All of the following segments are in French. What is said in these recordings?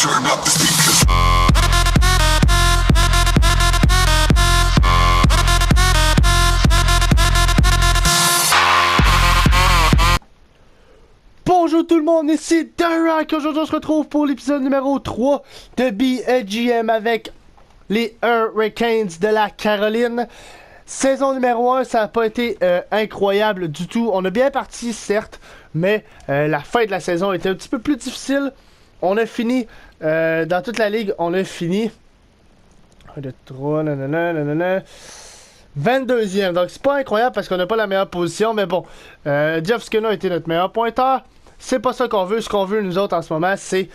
turn up the speakers. Bonjour tout le monde, ici Derek. Aujourd'hui on se retrouve pour l'épisode numéro 3 de BLGM avec les Hurricanes de la Caroline. Saison numéro 1, ça n'a pas été incroyable du tout. On a bien parti certes, mais la fin de la saison était un petit peu plus difficile. On a fini, dans toute la ligue, on a fini 1, 2, 3, 22e, donc c'est pas incroyable parce qu'on n'a pas la meilleure position, mais bon, Jeff Skinner a été notre meilleur pointeur. C'est pas ça qu'on veut. Ce qu'on veut nous autres en ce moment, c'est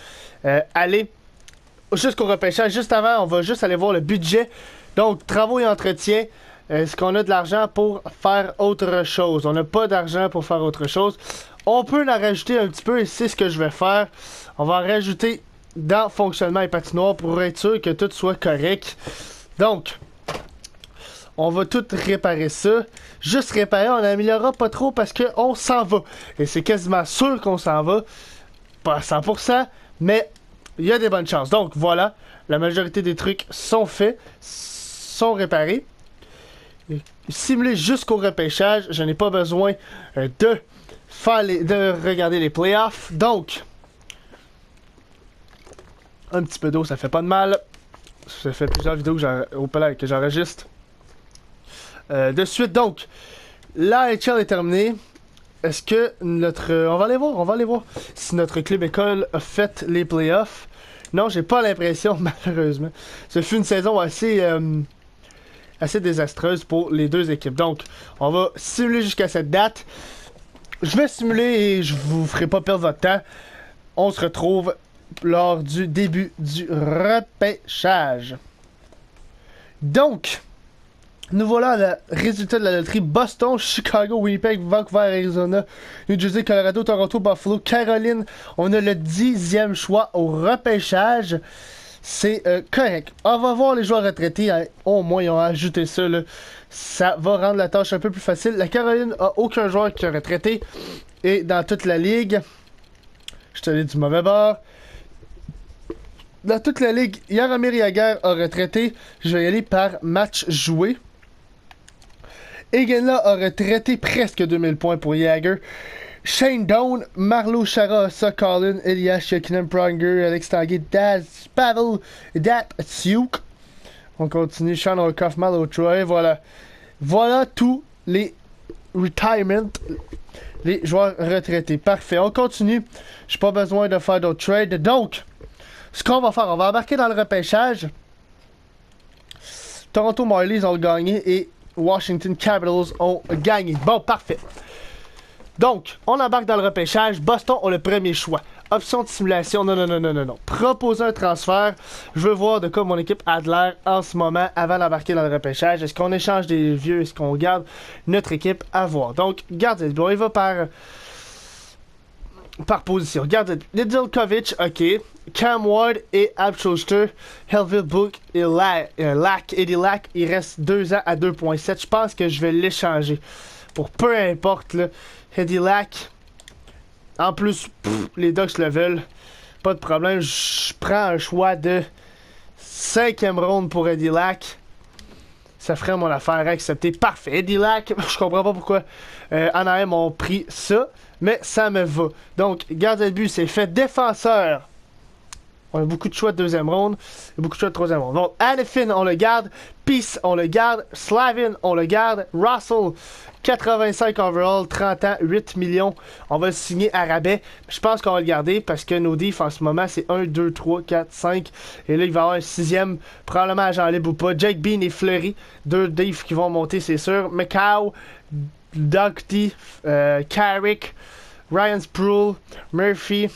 aller jusqu'au repêchage. Juste avant, on va juste aller voir le budget. Donc, travaux et entretien. Est-ce qu'on a de l'argent pour faire autre chose? On n'a pas d'argent pour faire autre chose. On peut en rajouter un petit peu et c'est ce que je vais faire. On va en rajouter dans fonctionnement et patinoire pour être sûr que tout soit correct. Donc, on va tout réparer ça. Juste réparer, on n'améliorera pas trop parce qu'on s'en va. Et c'est quasiment sûr qu'on s'en va. Pas à 100%, mais il y a des bonnes chances. Donc voilà, la majorité des trucs sont faits, sont réparés. Simulés jusqu'au repêchage, je n'ai pas besoin de regarder les playoffs. Donc, un petit peu d'eau, ça fait pas de mal. Ça fait plusieurs vidéos que j'enregistre. De suite, donc, l'AHL est terminée. Est-ce que notre... on va aller voir si notre club école a fait les playoffs. Non, j'ai pas l'impression, malheureusement. Ce fut une saison assez désastreuse pour les deux équipes. Donc, on va simuler jusqu'à cette date. Je vais simuler et je vous ferai pas perdre votre temps. On se retrouve lors du début du repêchage. Donc... nous voilà le résultat de la loterie. Boston, Chicago, Winnipeg, Vancouver, Arizona, New Jersey, Colorado, Toronto, Buffalo, Caroline. On a le 10e choix au repêchage. C'est correct. On va voir les joueurs retraités. Au moins, ils ont ajouté ça. Là. Ça va rendre la tâche un peu plus facile. La Caroline a aucun joueur qui est retraité. Et dans toute la ligue, je te l'ai du mauvais bord. Dans toute la ligue, Jaromir Jagr a retraité. Je vais y aller par match joué. Egenla a retraité presque 2000 points pour Jagr. Shane Doan, Marlo Chara, Colin, Elias Shekinem Pronger, Alex Tanguay, Daz Pavel, Dap Tsiuk. On continue. Sean Orkoff, Malo Troy. Voilà. Voilà tous les retirements. Les joueurs retraités. Parfait. On continue. J'ai pas besoin de faire d'autres trades. Donc, ce qu'on va faire, on va embarquer dans le repêchage. Toronto Marlies ont gagné et Washington Capitals ont gagné. Bon, parfait. Donc, on embarque dans le repêchage. Boston a le premier choix. Option de simulation. Non. Proposer un transfert. Je veux voir de quoi mon équipe a de l'air en ce moment avant d'embarquer dans le repêchage. Est-ce qu'on échange des vieux? Est-ce qu'on garde notre équipe à voir? Donc, gardez. Bon, il va par position. Regardez, Nedeljkovic, ok. Cam Ward et Abschoster, Helville Book et Eddie Lack, il reste 2 ans à 2.7. Je pense que je vais l'échanger. Pour peu importe, là. Eddie Lack, en plus, les Ducks le veulent. Pas de problème. Je prends un choix de 5e ronde pour Eddie Lack. Ça ferait mon affaire acceptée. Parfait. Eddie Lack, je comprends pas pourquoi Anaheim ont pris ça, mais ça me va. Donc, gardien de but, c'est fait. Défenseur. On a beaucoup de choix de 2e ronde et beaucoup de choix de 3e ronde. Donc, Hanifin, on le garde. Peace, on le garde. Slavin, on le garde. Russell, 85 overall, 30 ans, 8 millions. On va le signer à rabais. Je pense qu'on va le garder parce que nos diffs en ce moment, c'est 1, 2, 3, 4, 5. Et là, il va y avoir un 6e, probablement agent libre ou pas. Jake Bean et Fleury, 2 diffs qui vont monter, c'est sûr. McCow, Dougherty, Carrick, Ryan Sproul, Murphy.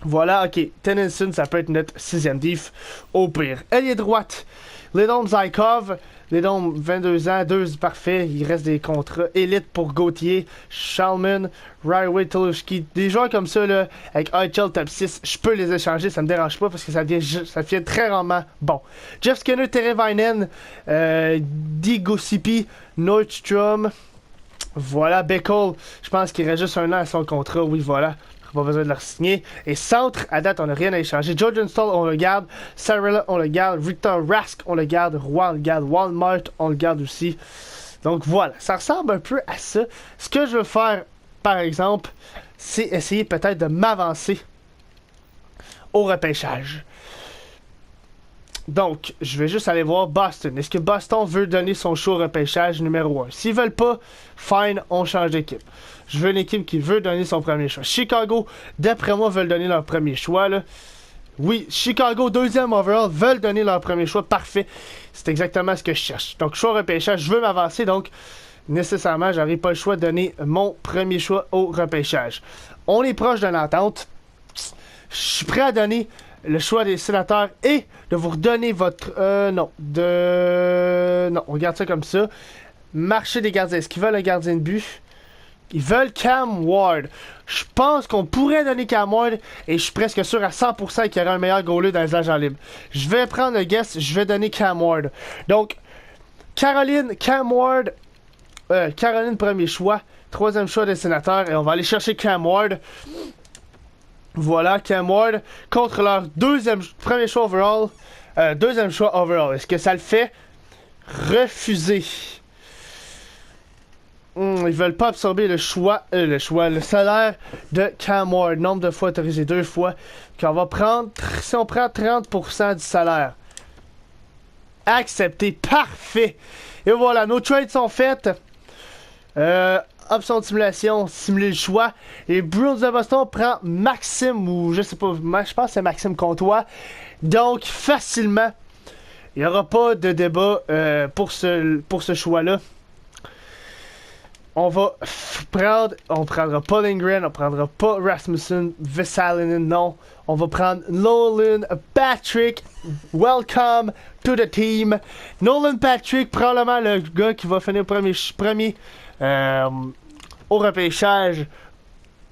Voilà, ok. Tennyson, ça peut être notre 6e diff au pire. Ailier droite, Lidom Zykov. Lidom, 22 ans, 2 parfait. Il reste des contrats. Élite pour Gauthier, Shalman, Ryway, Tolushki. Des joueurs comme ça, là, avec IHL top 6, je peux les échanger, ça me dérange pas parce que ça devient très rarement bon. Jeff Skinner, Teravainen, Digosipi, Nordstrom. Voilà, Beckel, je pense qu'il reste juste 1 an à son contrat. Oui, voilà. pas besoin de leur signer. Et centre, à date, on n'a rien à échanger. Jordan Stall, on le garde. Sarella, on le garde. Victor Rask, on le garde. Roy, on le garde. Walmart, on le garde aussi. Donc voilà, ça ressemble un peu à ça. Ce que je veux faire, par exemple, c'est essayer peut-être de m'avancer au repêchage. Donc, je vais juste aller voir Boston. Est-ce que Boston veut donner son choix au repêchage numéro 1? S'ils veulent pas, fine, on change d'équipe. Je veux une équipe qui veut donner son premier choix. Chicago, d'après moi, veulent donner leur premier choix, là. Oui, Chicago, deuxième overall, veulent donner leur premier choix. Parfait. C'est exactement ce que je cherche. Donc, choix au repêchage, je veux m'avancer. Donc, nécessairement, j'aurai pas le choix de donner mon premier choix au repêchage. On est proche d'une entente. Je suis prêt à donner le choix des sénateurs et de vous redonner votre... Non, on garde ça comme ça. Marché des gardiens. Est-ce qu'ils veulent un gardien de but? Ils veulent Cam Ward. Je pense qu'on pourrait donner Cam Ward et je suis presque sûr à 100% qu'il y aura un meilleur goaler dans les agents libres. Je vais prendre le guess, je vais donner Cam Ward. Donc, Caroline, Cam Ward, Caroline premier choix, troisième choix des sénateurs et on va aller chercher Cam Ward. Voilà, Cam Ward contre leur premier choix overall. Deuxième choix overall. Est-ce que ça le fait? Refusé. Ils veulent pas absorber le salaire de Cam Ward. Nombre de fois autorisé 2 fois. Qu'on va prendre, si on prend 30% du salaire. Accepté. Parfait. Et voilà, nos trades sont faites. Option de simulation, simuler le choix. Et Bruins de Boston prend Maxime, ou je sais pas, je pense que c'est Maxime Comtois. Donc, facilement, il n'y aura pas de débat pour ce choix-là. On va prendre, on prendra pas Lindgren, on prendra pas Rasmussen, Vesalainen, non. On va prendre Nolan Patrick. Welcome to the team. Nolan Patrick, probablement le gars qui va finir premier au repêchage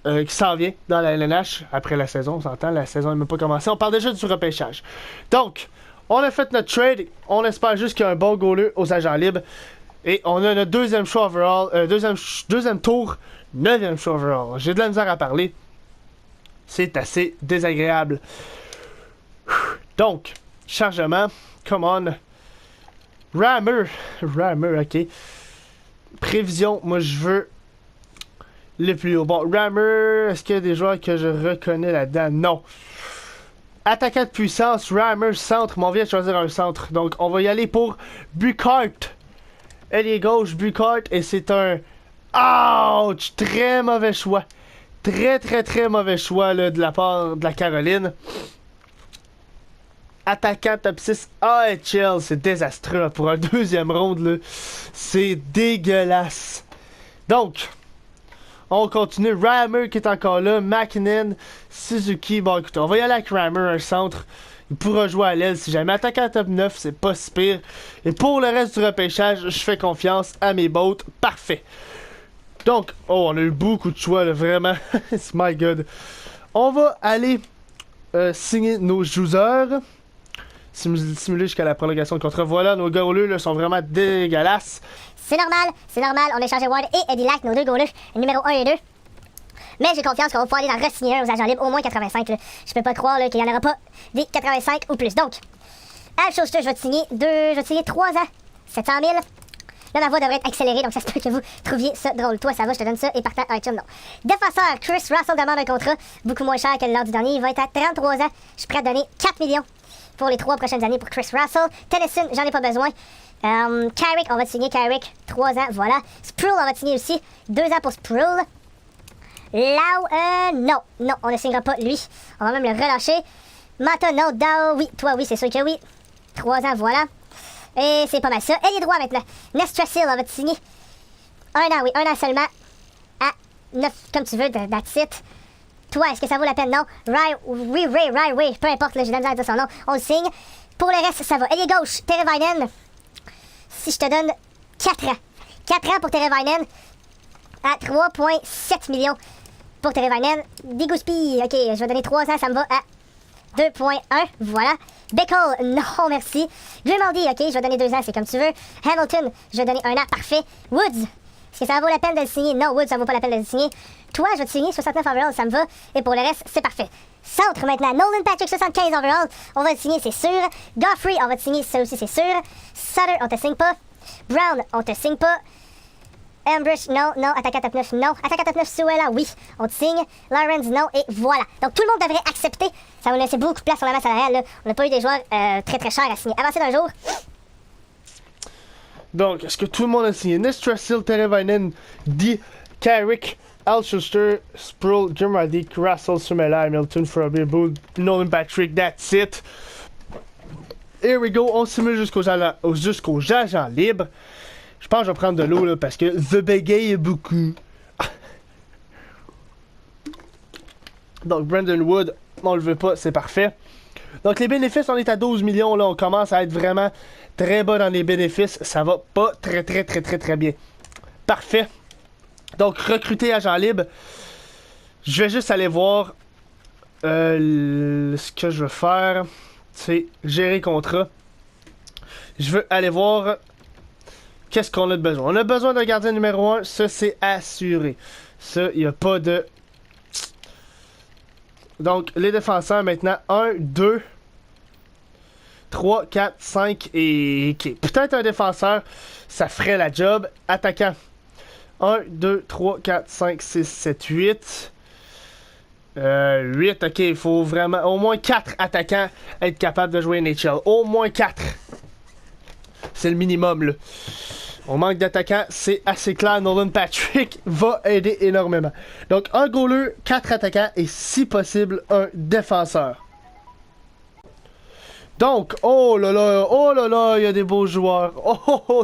qui s'en vient dans la LNH après la saison. On s'entend, la saison n'est même pas commencée. On parle déjà du repêchage. Donc, on a fait notre trade. On espère juste qu'il y a un bon goaler aux agents libres. Et on a notre deuxième choix overall, deuxième tour, 9e choix overall. J'ai de la misère à parler. C'est assez désagréable. Donc, chargement, come on. Rammer, ok. Prévision, moi je veux le plus haut. Bon, Rammer, est-ce qu'il y a des joueurs que je reconnais là-dedans? Non. Attaquant de puissance, Rammer, centre, mais on vient de choisir un centre. Donc, on va y aller pour Bucart. Ailier gauche, Bucart, et c'est un... Ouch! Très mauvais choix. Très mauvais choix là, de la part de la Caroline. Attaquant top 6 AHL, c'est désastreux pour un deuxième round. Là. C'est dégueulasse. Donc, on continue. Rammer qui est encore là. McKinnon, Suzuki. Bon, écoutez, on va y aller avec Rammer, un centre. Il pourra jouer à l'aile si jamais. Attaquant top 9, c'est pas si pire. Et pour le reste du repêchage, je fais confiance à mes boats. Parfait. Donc, oh, on a eu beaucoup de choix, là, vraiment. My God. On va aller signer nos joueurs. Simuler jusqu'à la prolongation de contrat. Voilà, nos goalers là, sont vraiment dégueulasses. C'est normal. On a échangé Ward et Eddie Lack, nos deux goalers, numéro 1 et 2. Mais j'ai confiance qu'on va pouvoir aller en re-signer un aux agents libres, au moins 85. Là. Je peux pas croire qu'il n'y en aura pas des 85 ou plus. Donc, Al Schuster, je vais te signer 3 ans, 700 000. Là, ma voix devrait être accélérée, donc ça se peut que vous trouviez ça drôle. Toi, ça va, je te donne ça. Et partant, iTunes, non. Défenseur, Chris Russell demande un contrat beaucoup moins cher que l'heure du dernier. Il va être à 33 ans. Je suis prêt à donner 4 millions pour les 3 prochaines années pour Chris Russell. Tennyson, j'en ai pas besoin. Carrick, on va te signer Carrick. 3 ans, voilà. Sproul, on va te signer aussi. 2 ans pour Sproul. Lau, non, on ne signera pas lui. On va même le relâcher. Mata, non, Dao, oui. Toi, oui, c'est sûr que oui. 3 ans, voilà. Et c'est pas mal ça. Ailier droit maintenant. Nestrasil, on va te signer. 1 an, oui, 1 an seulement. À 9, comme tu veux, that's it. Toi, est-ce que ça vaut la peine? Non. Ray, peu importe, là, j'ai de la misère à dire son nom. On le signe. Pour le reste, ça va. Ailier gauche, Teravainen. Si je te donne 4 ans. 4 ans pour Teravainen. À 3,7 millions pour Teravainen. Digouspy, ok, je vais donner 3 ans, ça me va à 2,1. Voilà. Beckel, non, merci. Grimaldi, ok, je vais donner 2 ans, c'est comme tu veux. Hamilton, je vais donner 1 an, parfait. Woods, Est-ce que ça vaut la peine de le signer? Non, Wood, ça vaut pas la peine de le signer. Toi, je vais te signer 69 overall, ça me va. Et pour le reste, c'est parfait. Centre maintenant. Nolan Patrick, 75 overall. On va le signer, c'est sûr. Godfrey, on va te signer, ça aussi, c'est sûr. Sutter, on te signe pas. Brown, on te signe pas. Ambrish, non, non. Attaquant top 9, non. Attaquant top 9, Suella, oui. On te signe. Lawrence, non. Et voilà. Donc tout le monde devrait accepter. Ça va nous laisser beaucoup de place sur la masse salariale. Là. On n'a pas eu des joueurs très très chers à signer. Avancez d'un jour. Donc, est-ce que tout le monde a signé? Nestrasil, Teravainen, D. Carrick, Al Schuster, Sproul, Jim Roddick, Russell, Sumela, Hamilton, Frobby, Booth, Nolan Patrick, that's it. Here we go, on simule jusqu'aux agents libres. Je pense que je vais prendre de l'eau là parce que The Bégaye est beaucoup. Donc, Brandon Wood, on le veut pas, c'est parfait. Donc, les bénéfices, on est à 12 millions là, on commence à être vraiment très bas dans les bénéfices. Ça va pas très bien. Parfait. Donc, recruter agent libre. Je vais juste aller voir ce que je veux faire. C'est gérer contrat. Je veux aller voir qu'est-ce qu'on a de besoin. On a besoin d'un gardien numéro 1. Ça, c'est assuré. Ça, il n'y a pas de... Donc, les défenseurs maintenant. 1, 2... 3, 4, 5 et... Okay. Peut-être un défenseur, ça ferait la job. Attaquant. 1, 2, 3, 4, 5, 6, 7, 8. 8, ok, il faut vraiment... Au moins 4 attaquants être capables de jouer NHL. Au moins 4. C'est le minimum, là. On manque d'attaquants, c'est assez clair. Nolan Patrick va aider énormément. Donc, un goaler, 4 attaquants et, si possible, un défenseur. Donc, oh là là, il y a des beaux joueurs.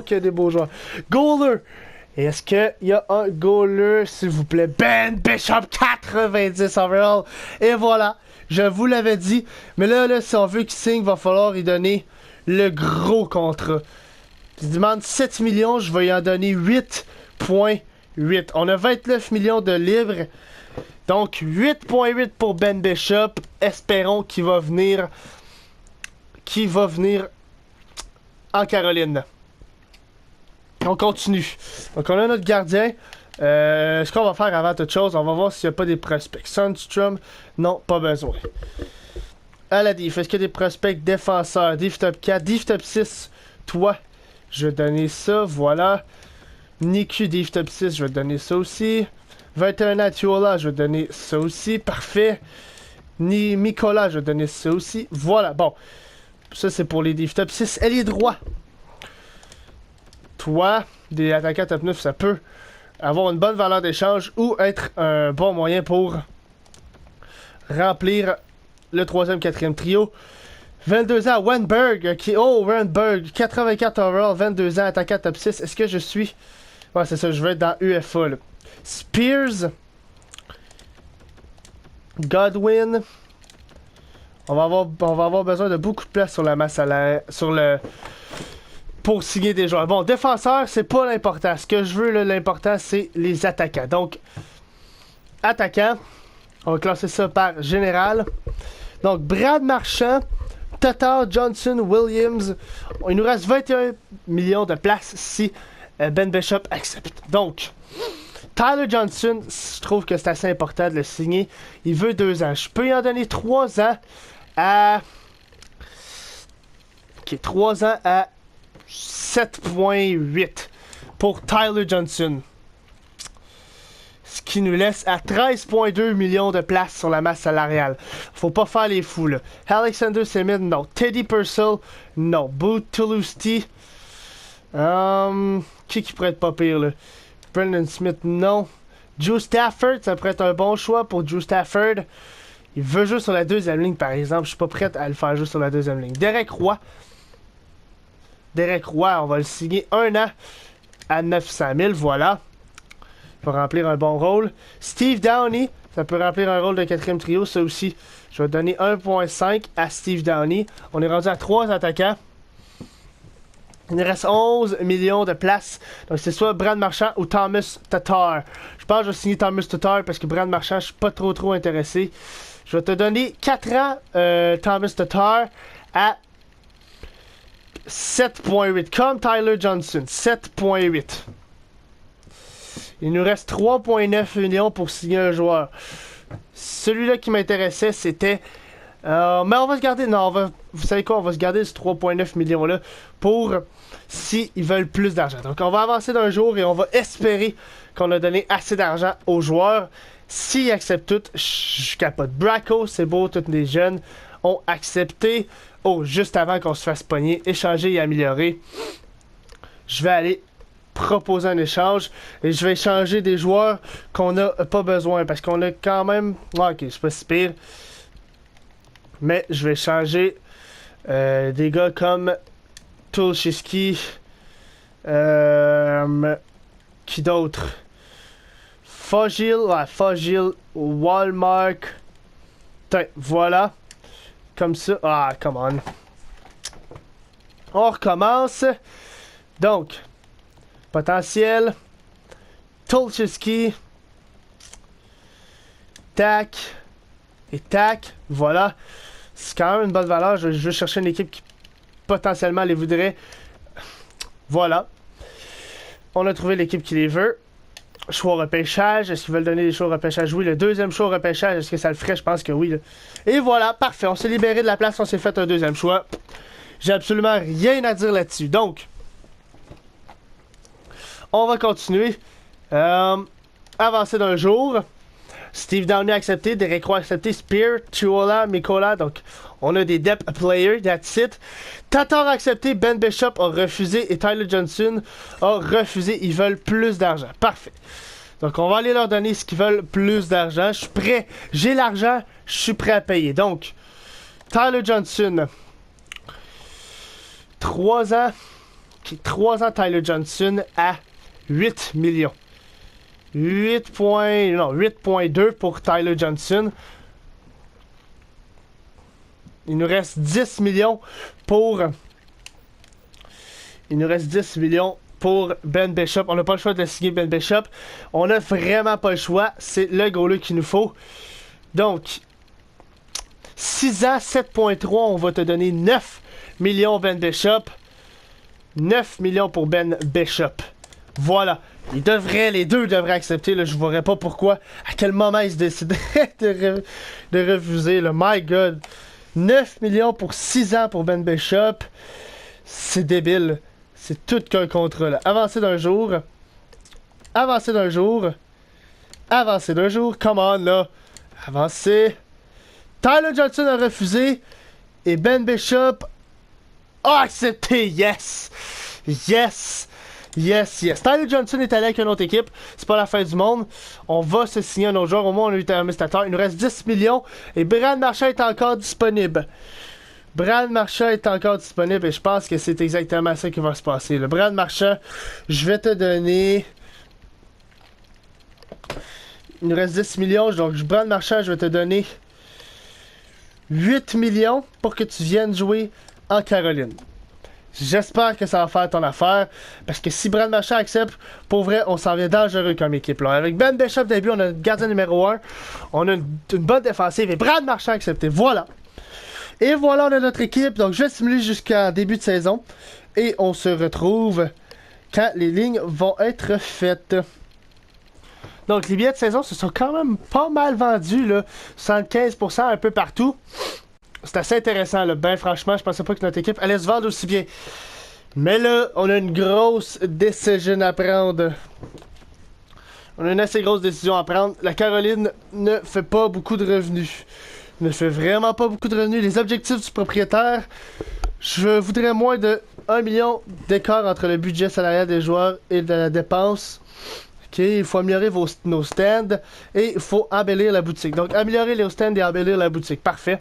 Qu'il y a des beaux joueurs. Goaler. Est-ce qu'il y a un goaler, s'il vous plaît? Ben Bishop, 90 overall. Et voilà, je vous l'avais dit. Mais là, si on veut qu'il signe, il va falloir lui donner le gros contrat. Il demande 7 millions, je vais y en donner 8.8. On a 29 millions de livres. Donc, 8.8 pour Ben Bishop. Espérons qu'il va venir... en Caroline. On continue. Donc, on a notre gardien. Ce qu'on va faire avant toute chose, on va voir s'il n'y a pas des prospects. Sundstrom, non, pas besoin. À la diff, est-ce qu'il y a des prospects défenseurs? Diff top 4, diff top 6. Toi, je vais donner ça, voilà. Niku, diff top 6, je vais donner ça aussi. 21 Atiola, je vais donner ça aussi. Parfait. Nicolas, je vais donner ça aussi. Voilà, bon. Ça, c'est pour les diff top 6. Elle est droit. Toi, des attaquants top 9, ça peut avoir une bonne valeur d'échange ou être un bon moyen pour remplir le 3e, 4e trio. 22 ans, Wenberg, Wenberg, 84 overall, 22 ans, attaquant top 6. Est-ce que je suis... Ouais, c'est ça, je vais être dans UFA, là. Spears. Godwin. On va avoir besoin de beaucoup de place sur la masse salariale, pour signer des joueurs. Bon, défenseur, c'est pas l'important. Ce que je veux, là, l'important, c'est les attaquants. Donc, attaquant, on va classer ça par général. Donc, Brad Marchand, Tatar, Johnson, Williams. Il nous reste 21 millions de places si Ben Bishop accepte. Donc, Tyler Johnson, je trouve que c'est assez important de le signer. Il veut 2 ans. Je peux y en donner 3 ans à... Ok, 3 ans à 7.8 pour Tyler Johnson. Ce qui nous laisse à 13.2 millions de places sur la masse salariale. Faut pas faire les fous, là. Alexander Semin, non. Teddy Purcell, non. Boot Toulousty. Qui pourrait être pas pire, là? Brendan Smith, non. Drew Stafford, ça pourrait être un bon choix pour Drew Stafford. Il veut jouer sur la 2e ligne, par exemple. Je suis pas prêt à le faire jouer sur la 2e ligne. Derek Roy, on va le signer 1 an à 900 000, voilà. Il va remplir un bon rôle. Steve Downey, ça peut remplir un rôle de 4e trio, ça aussi. Je vais donner 1.5 à Steve Downey. On est rendu à 3 attaquants. Il nous reste 11 millions de places. Donc c'est soit Brad Marchand ou Thomas Tatar. Je pense que je vais signer Thomas Tatar parce que Brad Marchand, je suis pas trop intéressé. Je vais te donner 4 ans Thomas Tatar à 7.8. Comme Tyler Johnson. 7.8. Il nous reste 3,9 millions pour signer un joueur. Celui-là qui m'intéressait, c'était... mais on va se garder... Non, vous savez quoi? On va se garder ce 3,9 millions-là pour s'ils veulent plus d'argent. Donc, on va avancer d'un jour et on va espérer qu'on a donné assez d'argent aux joueurs. S'ils acceptent tout, je capote. Braco, c'est beau, tous les jeunes ont accepté. Oh, juste avant qu'on se fasse pogner, échanger et améliorer. Je vais aller proposer un échange et je vais échanger des joueurs qu'on n'a pas besoin parce qu'on a quand même... ok, c'est pas si pire. Mais je vais échanger des gars comme Tulchiski. Qui d'autre? Fogil, Walmart. Tiens, voilà. Comme ça. Ah, come on. On recommence. Donc, potentiel. Tulchiski. Tac. Et tac. Voilà. C'est quand même une bonne valeur. Je veux chercher une équipe qui potentiellement les voudrait. Voilà. On a trouvé l'équipe qui les veut. Choix au repêchage. Est-ce qu'ils veulent donner des choix au repêchage? Oui. Le deuxième choix au repêchage, est-ce que ça le ferait? Je pense que oui. Là. Et voilà. Parfait. On s'est libéré de la place. On s'est fait un deuxième choix. J'ai absolument rien à dire là-dessus. Donc, on va continuer. Avancer d'un jour. Steve Downey a accepté, Derek Roy a accepté, Spear, Chiola, Mikola, donc on a des depth players, that's it. Tatar a accepté, Ben Bishop a refusé et Tyler Johnson a refusé, ils veulent plus d'argent. Parfait. Donc on va aller leur donner ce qu'ils veulent, plus d'argent. Je suis prêt, j'ai l'argent, je suis prêt à payer. Donc, Tyler Johnson, 3 ans, 3 ans Tyler Johnson à 8 millions. 8.2 pour Tyler Johnson. Il nous reste 10 millions pour... Il nous reste 10 millions pour Ben Bishop. On n'a pas le choix de signer Ben Bishop. On n'a vraiment pas le choix. C'est le goaler qu'il nous faut. Donc, 6 ans, 7.3, on va te donner 9 millions Ben Bishop. 9 millions pour Ben Bishop. Voilà. Les deux devraient accepter. Là, je ne verrais pas pourquoi, à quel moment ils se décideraient de refuser. Là. My God. 9 millions pour 6 ans pour Ben Bishop. C'est débile. C'est tout qu'un contrat. Là. Avancer d'un jour. Avancer d'un jour. Avancer d'un jour. Come on, là. Avancer. Tyler Johnson a refusé. Et Ben Bishop a accepté. Yes. Yes. Yes, yes. Tyler Johnson est allé avec une autre équipe. C'est pas la fin du monde. On va se signer un autre joueur. Au moins, on a eu un administrateur. Il nous reste 10 millions. Et Brad Marchand est encore disponible. Brad Marchand est encore disponible. Et je pense que c'est exactement ça qui va se passer. Le Brad Marchand, je vais te donner... Il nous reste 10 millions. Donc, Brad Marchand, je vais te donner 8 millions pour que tu viennes jouer en Caroline. J'espère que ça va faire ton affaire. Parce que si Brad Marchand accepte, pour vrai, on s'en vient dangereux comme équipe. Là. Avec Ben Bishop début, on a le gardien numéro 1. On a une bonne défensive. Et Brad Marchand a accepté. Voilà. Et voilà, on a notre équipe. Donc, je vais simuler jusqu'à début de saison. Et on se retrouve quand les lignes vont être faites. Donc, les billets de saison se sont quand même pas mal vendus. Là. 75% un peu partout. C'est assez intéressant, là. Ben franchement, je pensais pas que notre équipe allait se vendre aussi bien. Mais là, on a une grosse décision à prendre. On a une assez grosse décision à prendre. La Caroline ne fait pas beaucoup de revenus. Ne fait vraiment pas beaucoup de revenus. Les objectifs du propriétaire, je voudrais moins de 1 million d'écart entre le budget salarial des joueurs et de la dépense. Ok, il faut améliorer nos stands et il faut embellir la boutique. Donc, améliorer les stands et embellir la boutique. Parfait.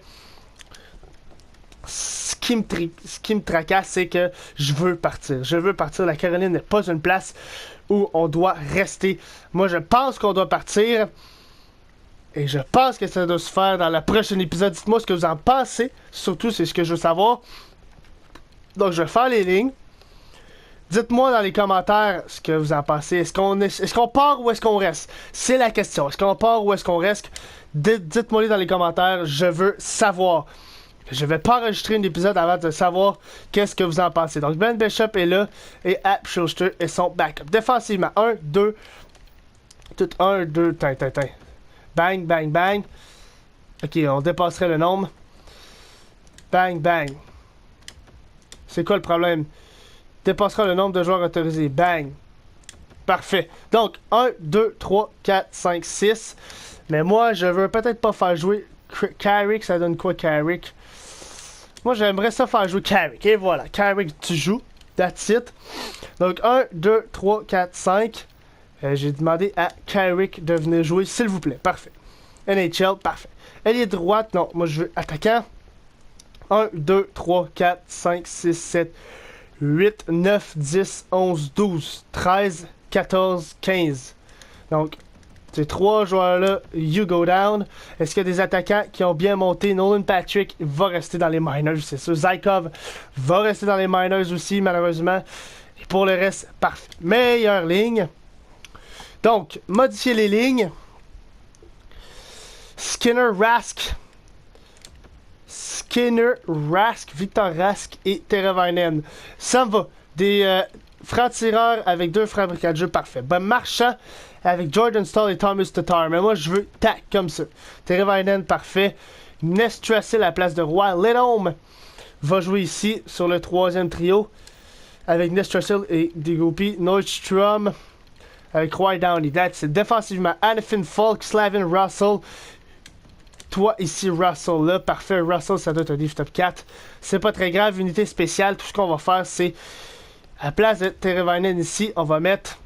Ce qui me tracasse, c'est que je veux partir. Je veux partir. La Caroline n'est pas une place où on doit rester. Moi, je pense qu'on doit partir. Et je pense que ça doit se faire dans le prochain épisode. Dites-moi ce que vous en pensez. Surtout, c'est ce que je veux savoir. Donc, je vais faire les lignes. Dites-moi dans les commentaires ce que vous en pensez. Est-ce qu'on part ou est-ce qu'on reste? C'est la question. Est-ce qu'on part ou est-ce qu'on reste? Dites-moi dans les commentaires. Je veux savoir. Je vais pas enregistrer un épisode avant de savoir qu'est-ce que vous en pensez. Donc, Ben Bishop est là et App Schuster est son backup. Défensivement, 1, 2, tout 1, 2, bang, bang, bang. Ok, on dépasserait le nombre. Bang, bang. C'est quoi le problème? Dépassera le nombre de joueurs autorisés. Bang. Parfait. Donc, 1, 2, 3, 4, 5, 6. Mais moi, je veux peut-être pas faire jouer Carrick. Ça donne quoi, Carrick? Moi, j'aimerais ça faire jouer Carrick. Et voilà, Carrick, tu joues. That's it. Donc, 1, 2, 3, 4, 5. J'ai demandé à Carrick de venir jouer, s'il vous plaît. Parfait. NHL, parfait. Ailier droite, non. Moi, je veux attaquant. 1, 2, 3, 4, 5, 6, 7, 8, 9, 10, 11, 12, 13, 14, 15. Donc, ces 3 joueurs-là, you go down. Est-ce qu'il y a des attaquants qui ont bien monté? Nolan Patrick va rester dans les minors, c'est sûr. Zykov va rester dans les minors aussi, malheureusement. Et pour le reste, parfait. Meilleure ligne. Donc, modifier les lignes. Skinner, Rask, Victor Rask et Teravainen. Ça me va. Des francs-tireurs avec 2 fabricants de jeu, parfait. Ben, Marchand avec Jordan Staal et Thomas Tatar. Mais moi, je veux tac comme ça. Teravainen, parfait. Nestrasil à la place de Roy. Lidholm va jouer ici sur le 3e trio avec Nestrasil et Degopi. Nordstrom avec Roy Downey. That's it. Défensivement, Hanifin, Falk, Slavin, Russell. Toi ici, Russell là, parfait. Russell, ça doit être un div top 4. C'est pas très grave, unité spéciale. Tout ce qu'on va faire, c'est à la place de Teravainen ici, on va mettre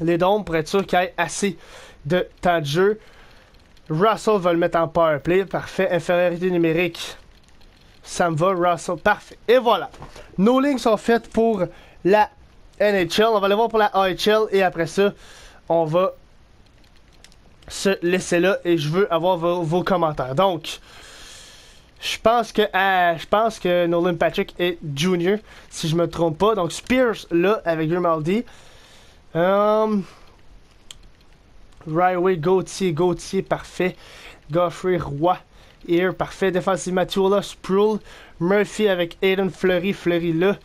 les dômes pour être sûr qu'il y ait assez de temps de jeu. Russell va le mettre en powerplay. Parfait. Infériorité numérique. Ça me va, Russell. Parfait. Et voilà. Nos lignes sont faites pour la NHL. On va aller voir pour la AHL. Et après ça, on va se laisser là. Et je veux avoir vos commentaires. Donc, je pense que Nolan Patrick est junior, si je me trompe pas. Donc, Spears, là, avec Grimaldi. Ryway, Gauthier, parfait. Goffrey, Roy, Here, parfait. Défensivement, Tuola, Sproul. Murphy avec Aiden Fleury là.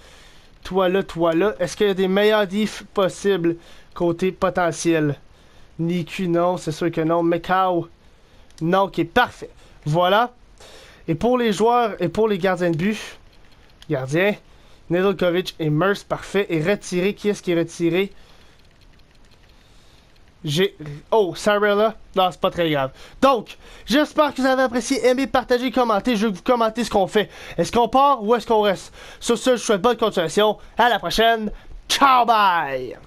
Toi là. Est-ce qu'il y a des meilleurs diffs possibles côté potentiel? Niku, non, c'est sûr que non. Macau, non, ok, parfait. Voilà. Et pour les joueurs et pour les gardiens de but, Nedeljkovic et Merce, parfait. Et retiré, qui est-ce qui est retiré? Oh, Sarella. Non, c'est pas très grave. Donc, j'espère que vous avez apprécié, aimé, partagé, commenté. Je veux que vous commentez ce qu'on fait. Est-ce qu'on part ou est-ce qu'on reste? Sur ce, je vous souhaite bonne continuation. À la prochaine. Ciao, bye!